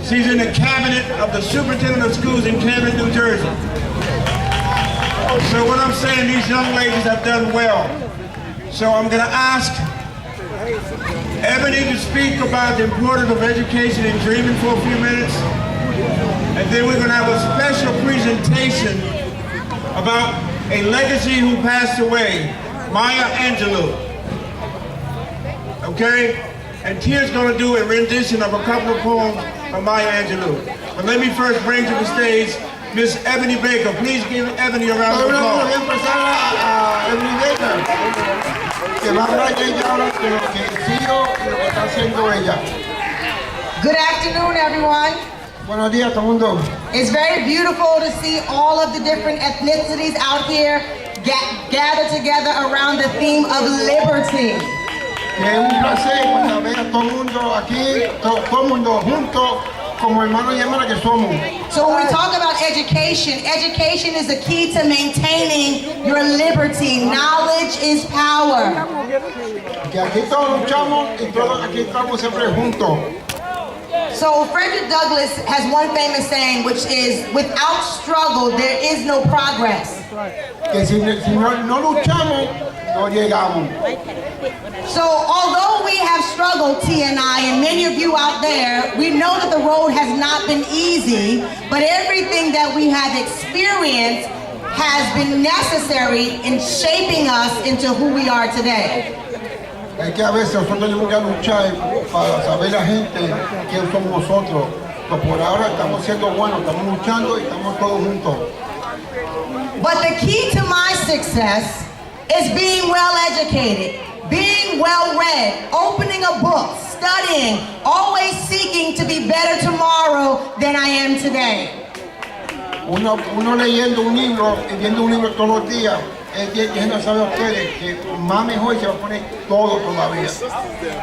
She's in the cabinet of the superintendent of schools in Camden, New Jersey. So what I'm saying, these young ladies have done well. So I'm going to ask Ebony to speak about the importance of education and dreaming for a few minutes. And then we're going to have a special presentation about a legacy who passed away, Maya Angelou. Okay? And Tia's going to do a rendition of a couple of poems of Maya Angelou. But let me first bring to the stage Miss Ebony Baker. Please give Ebony a round of applause. Ebony Baker, que va a hablar ella ahora de lo que sigo y lo que está haciendo ella. Good afternoon, everyone. Buenos días, todo el mundo. It's very beautiful to see all of the different ethnicities out here gather together around the theme of liberty. Que es un placer cuando ver a todo el mundo aquí, todo el mundo juntos, como hermanos y hermanas que somos. So when we talk about education, education is the key to maintaining your liberty. Knowledge is power. Que aquí todos luchamos y todos aquí estamos siempre juntos. So Frederick Douglass has one famous saying, which is, without struggle, there is no progress. Que si no luchamos, no llegamos. So although we have struggled, T and I, and many of you out there, we know that the road has not been easy, but everything that we have experienced has been necessary in shaping us into who we are today. Es que a veces nosotros tenemos que luchar para saber la gente quién somos nosotros. Pero por ahora estamos siendo buenos, estamos luchando y estamos todos juntos. But the key to my success is being well educated, being well read, opening a book, studying, always seeking to be better tomorrow than I am today. Uno leyendo un libro y viendo un libro todos los días. Déjenme saber a ustedes que más mejor se va a poner todo todavía.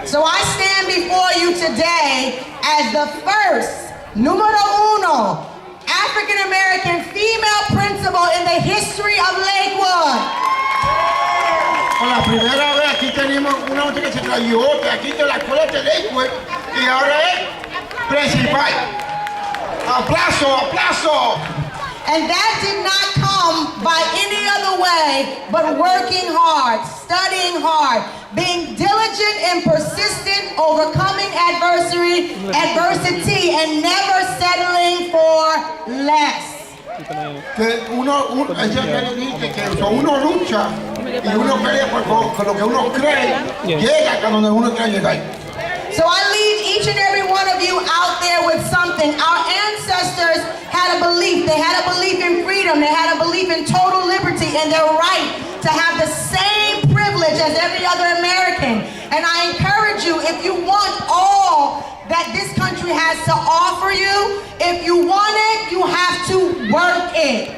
So I stand before you today as the first, número uno, African-American female principal in the history of Lakewood. Por la primera vez aquí tenemos una mujer que se graduó de aquí de la escuela de Lakewood y ahora es principal. ¡Aplauso, aplauso! And that did not come by any other way but working hard, studying hard, being diligent and persistent, overcoming adversity, and never settling for less. Que ella dice que uno lucha y uno pelea por lo que uno cree, llega a donde uno quiere llegar. So I leave each and every one of you out there with something. Our ancestors had a belief. They had a belief in freedom. They had a belief in total liberty and their right to have the same privilege as every other American. And I encourage you, if you want all that this country has to offer you, if you want it, you have to work it.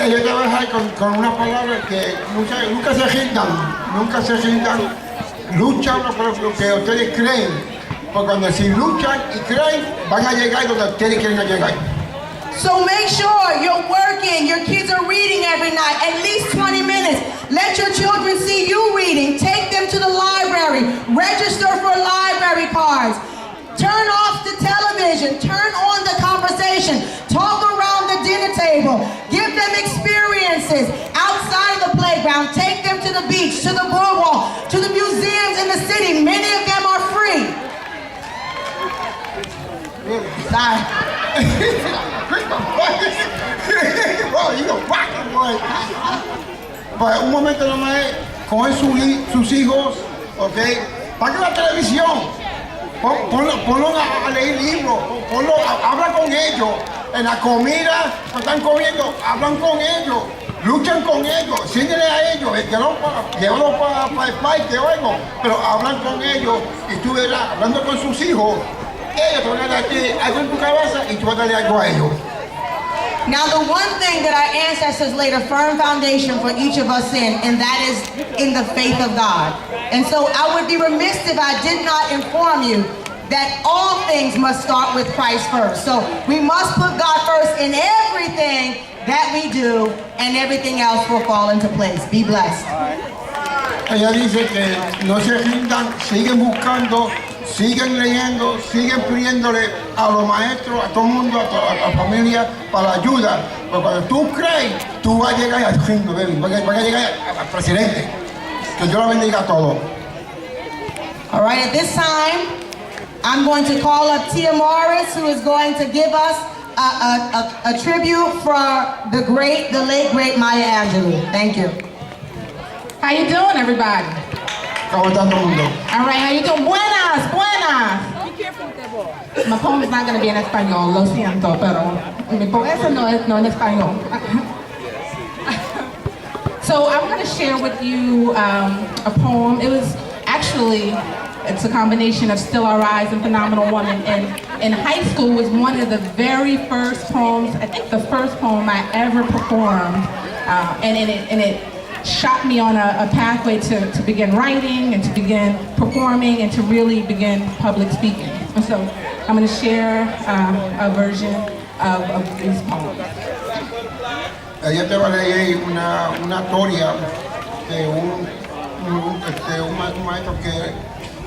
Yo te voy a dejar con una palabra que nunca se rindan. Luchan por lo que ustedes creen, porque cuando si luchan y creen, van a llegar donde ustedes quieren llegar. So make sure you're working, your kids are reading every night, at least 20 minutes. Let your children see you reading. Take them to the library. Register for library cards. Turn off the television. Turn on the conversation. Talk around the dinner table. Give them experiences outside of the playground. Take them to the beach, to the boardwalk, to the museums in the city. Many of them are free. Sorry. Bro, you a rockin' boy. Pues un momento nomás, con sus hijos, ¿ok? Paga la televisión. Ponlo a leer libros, habla con ellos. En la comida, cuando están comiendo, hablan con ellos, luchan con ellos, síguele a ellos, llévalos para el parque o algo, pero hablan con ellos y tú verás, hablando con sus hijos, ellos te van a dar algo en tu cabeza y tú vas a darle algo a ellos. Now the one thing that our ancestors laid a firm foundation for each of us in, and that is in the faith of God. And so I would be remiss if I did not inform you that all things must start with Christ first. So we must put God first in everything that we do, and everything else will fall into place. Be blessed. Ella dice que no se rindan, siguen buscando, siguen leyendo, siguen pidiéndole a los maestros, a todo el mundo, a la familia, para ayuda. Pero cuando tú crees, tú vas a llegar al reino, baby, vas a llegar al presidente. Que Dios la bendiga a todos. All right, at this time, I'm going to call up Tia Morris, who is going to give us a tribute for the late great Maya Angelou. Thank you. How you doing, everybody? ¿Cómo está todo el mundo? All right, how you doing? Buenas, buenas. My poem is not going to be in español, lo siento, pero mi poema no en español. So I'm going to share with you a poem. It's a combination of Still I Rise and Phenomenal Woman. And in high school was one of the very first poems, I think the first poem I ever performed. And it shot me on a pathway to begin writing and to begin performing and to really begin public speaking. And so I'm going to share a version of these poems. Ella te va a leer una historia de un maestro que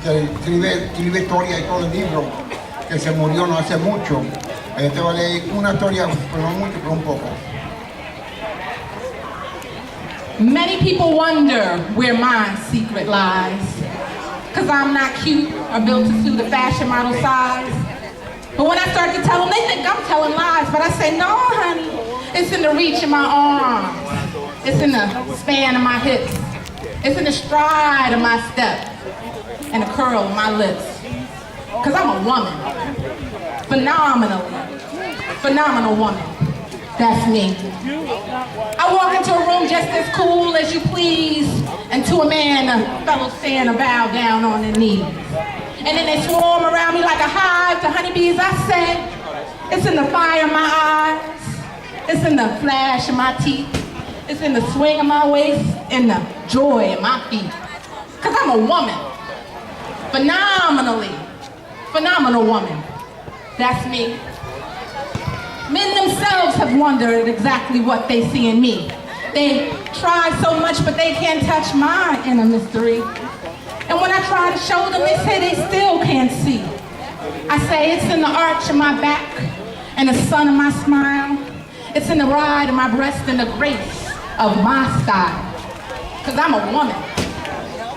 escribe historia y todo el libro, que se murió no hace mucho. Ella te va a leer una historia, pero no mucho, pero un poco. Many people wonder where my secret lies, cause I'm not cute or built to suit a fashion model size. But when I start to tell them, they think I'm telling lies, but I say, no, honey, it's in the reach of my arms. It's in the span of my hips. It's in the stride of my step and the curl of my lips. Cause I'm a woman, phenomenal woman. That's me. I walk into a room just as cool as you please, and to a man, a fellow Santa bow down on their knees. And then they swarm around me like a hive to honeybees. I say, it's in the fire of my eyes, it's in the flash of my teeth, it's in the swing of my waist, and the joy of my feet. Cause I'm a woman, phenomenal woman. That's me. Men themselves have wondered exactly what they see in me. They try so much, but they can't touch my inner mystery. And when I try to show them, they say they still can't see. I say it's in the arch of my back and the sun of my smile. It's in the ride of my breast and the grace of my style. Cause I'm a woman,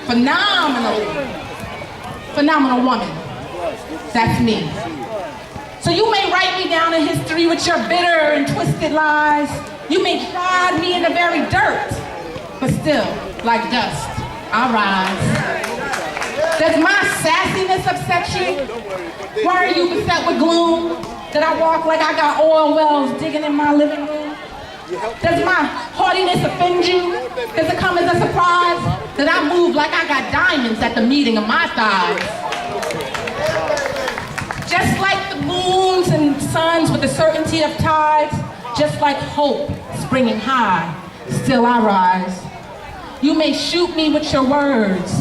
phenomenal woman. That's me. So you may write me down in history with your bitter and twisted lies. You may trod me in the very dirt, but still, like dust, I rise. Does my sassiness upset you? Why are you beset with gloom? Did I walk like I got oil wells digging in my living room? Does my haughtiness offend you? Does it come as a surprise that I move like I got diamonds at the meeting of my thighs? Just like the moons and suns with the certainty of tides, just like hope springing high, still I rise. You may shoot me with your words.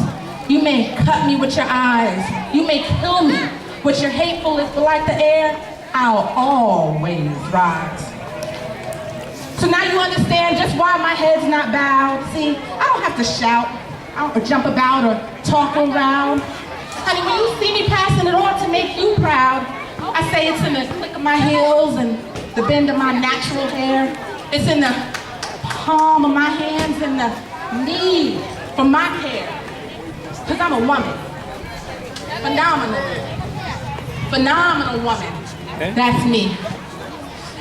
You may cut me with your eyes. You may kill me with your hatefulness, but like the air, I'll always rise. So now you understand just why my head's not bowed. See, I don't have to shout, or jump about, or talk around. Honey, when you see me passing it on to make you proud, I say it's in the click of my heels and the bend of my natural hair. It's in the palm of my hands and the need for my hair. Cause I'm a woman. Phenomenal woman. That's me.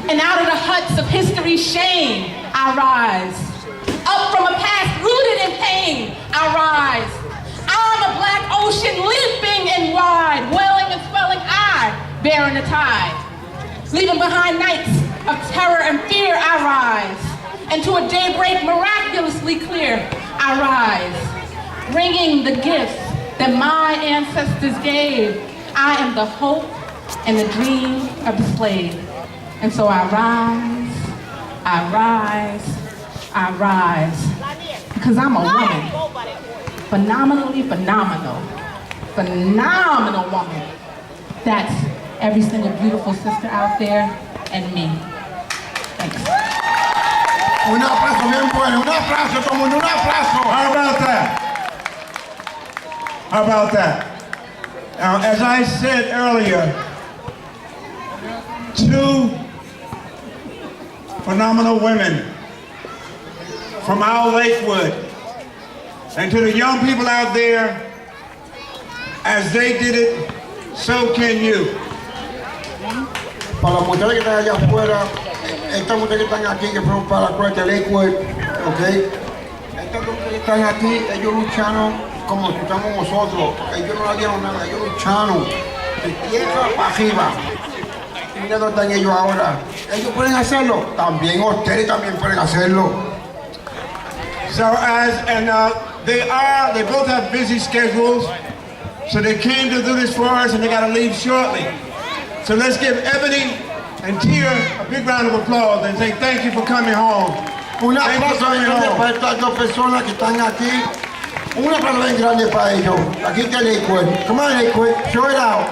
And out of the huts of history's shame, I rise. Up from a past rooted in pain, I rise. I'm a black ocean leaping and wide, wailing and swelling, I bearing the tide. Leaving behind nights of terror and fear, I rise. And to a daybreak miraculously clear, I rise. Bringing the gifts that my ancestors gave. I am the hope and the dream of the slave. And so I rise, I rise, I rise. Because I'm a woman. Phenomenal woman. That's every single beautiful sister out there and me. Thanks. Un aplauso bien bueno, un aplauso, todo el mundo, un aplauso. How about that? How about that? Now, as I said earlier, 2 phenomenal women from our Lakewood. And to the young people out there, as they did it, so can you. Para las mujeres que están allá afuera, estas mujeres que están aquí, que fueron para la escuela de Lakewood, ¿ok? Estas mujeres que están aquí, ellos lucharon como luchamos nosotros. Ellos no le dieron nada, ellos lucharon de tierra para arriba. Y mira dónde están ellos ahora. Ellos pueden hacerlo, también ustedes también pueden hacerlo. So they both have busy schedules, so they came to do this for us and they got to leave shortly. So let's give Ebony and Tia a big round of applause and say thank you for coming home. Un aplauso bien grande para estas 2 personas que están aquí. Un aplauso bien grande para ellos. Aquí está Lakewood. Come on, Lakewood, show it out.